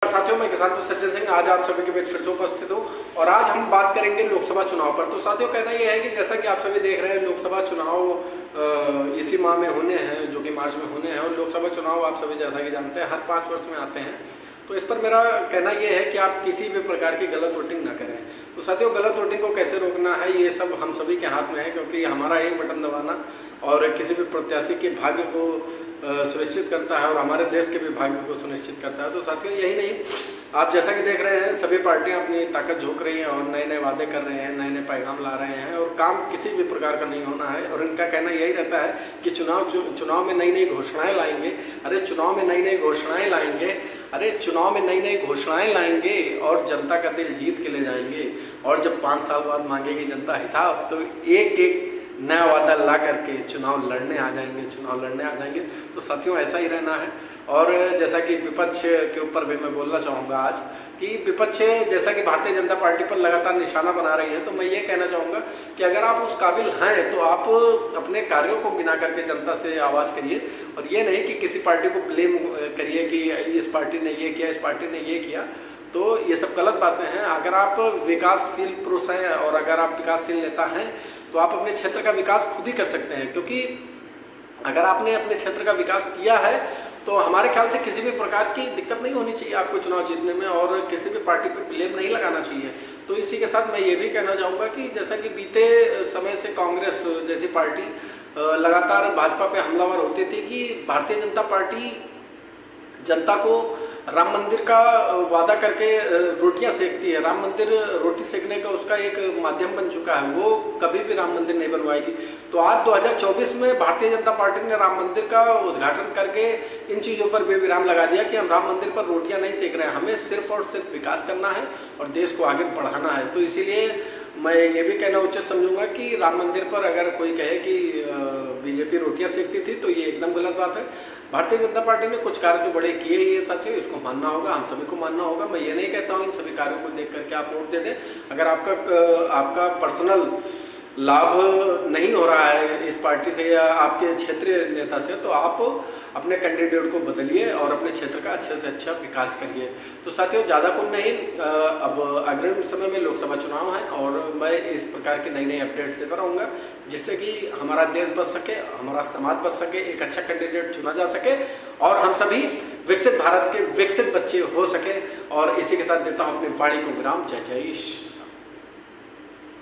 साथियों, मैं किसान तो सचिन सिंह आज आप सभी के बीच फिर से उपस्थित हूँ और आज हम बात करेंगे लोकसभा चुनाव पर। तो साथियों, कहना यह है कि जैसा कि आप सभी देख रहे हैं, लोकसभा चुनाव इसी माह में होने हैं, जो कि मार्च में होने हैं। और लोकसभा चुनाव आप सभी जैसा कि जानते हैं हर 5 वर्ष में आते हैं। तो इस पर मेरा कहना यह है कि आप किसी भी प्रकार की गलत वोटिंग ना करें। तो साथियों, गलत वोटिंग को कैसे रोकना है, ये सब हम सभी के हाथ में है, क्योंकि हमारा एक बटन दबाना और किसी भी प्रत्याशी के भाग्य को सुनिश्चित करता है और हमारे देश के भी भाग्य को सुनिश्चित करता है। तो साथियों, यही नहीं, आप जैसा कि देख रहे हैं, सभी पार्टियां अपनी ताकत झोंक रही हैं और नए नए वादे कर रहे हैं, नए नए पैगाम ला रहे हैं और काम किसी भी प्रकार का नहीं होना है। और इनका कहना यही रहता है कि चुनाव में नई नई घोषणाएं लाएंगे। अरे चुनाव में नई नई घोषणाएं लाएंगे, अरे चुनाव में नई नई घोषणाएं लाएंगे और जनता का दिल जीत के ले जाएंगे। और जब 5 साल बाद मांगेगी जनता हिसाब, तो एक एक नया वादा ला करके चुनाव लड़ने आ जाएंगे। तो साथियों, ऐसा ही रहना है। और जैसा कि विपक्ष के ऊपर भी मैं बोलना चाहूँगा आज कि विपक्ष जैसा कि भारतीय जनता पार्टी पर लगातार निशाना बना रही है, तो मैं ये कहना चाहूँगा कि अगर आप उस काबिल हैं तो आप अपने कार्यों को गिना करके जनता से आवाज़ करिए और ये नहीं कि किसी पार्टी को ब्लेम करिए कि इस पार्टी ने ये किया, इस पार्टी ने ये किया। तो ये सब गलत बातें हैं। अगर आप विकासशील पुरुष हैं और अगर आप विकासशील नेता हैं तो आप अपने क्षेत्र का विकास खुद ही कर सकते हैं, क्योंकि अगर आपने अपने क्षेत्र का विकास किया है तो हमारे ख्याल से किसी भी प्रकार की दिक्कत नहीं होनी चाहिए आपको चुनाव जीतने में और किसी भी पार्टी पर ब्लेम नहीं लगाना चाहिए। तो इसी के साथ मैं ये भी कहना चाहूँगा कि जैसा कि बीते समय से कांग्रेस जैसी पार्टी लगातार भाजपा पे हमलावर होती थी कि भारतीय जनता पार्टी जनता को राम मंदिर का वादा करके रोटियां सेकती है। राम मंदिर रोटी सेकने का उसका एक माध्यम बन चुका है, वो कभी भी राम मंदिर नहीं बनवाएगी। तो आज 2024 में भारतीय जनता पार्टी ने राम मंदिर का उद्घाटन करके इन चीज़ों पर बेविराम लगा दिया कि हम राम मंदिर पर रोटियां नहीं सेक रहे हैं, हमें सिर्फ और सिर्फ विकास करना है और देश को आगे बढ़ाना है। तो इसीलिए मैं ये भी कहना उचित समझूंगा कि राम मंदिर पर अगर कोई कहे कि बीजेपी रोटियां सेकती थी तो ये एकदम गलत बात है। भारतीय जनता पार्टी ने कुछ कार्य तो बड़े किए, ये साथियों, इसको मानना होगा, हम सभी को मानना होगा। मैं ये नहीं कहता हूँ इन सभी कार्यों को देख करके आप वोट दे दें। अगर आपका पर्सनल लाभ नहीं हो रहा है इस पार्टी से या आपके क्षेत्रीय नेता से, तो आप अपने कैंडिडेट को बदलिए और अपने क्षेत्र का अच्छे से अच्छा विकास करिए। तो साथियों, ज़्यादा कुछ नहीं, अब अग्रिम समय में लोकसभा चुनाव है और मैं इस प्रकार के नई नई अपडेट्स देता रहूँगा, जिससे कि हमारा देश बच सके, हमारा समाज बच सके, एक अच्छा कैंडिडेट चुना जा सके और हम सभी विकसित भारत के विकसित बच्चे हो सके। और इसी के साथ देता हूँ अपनी वाणी को विराम। जय जय।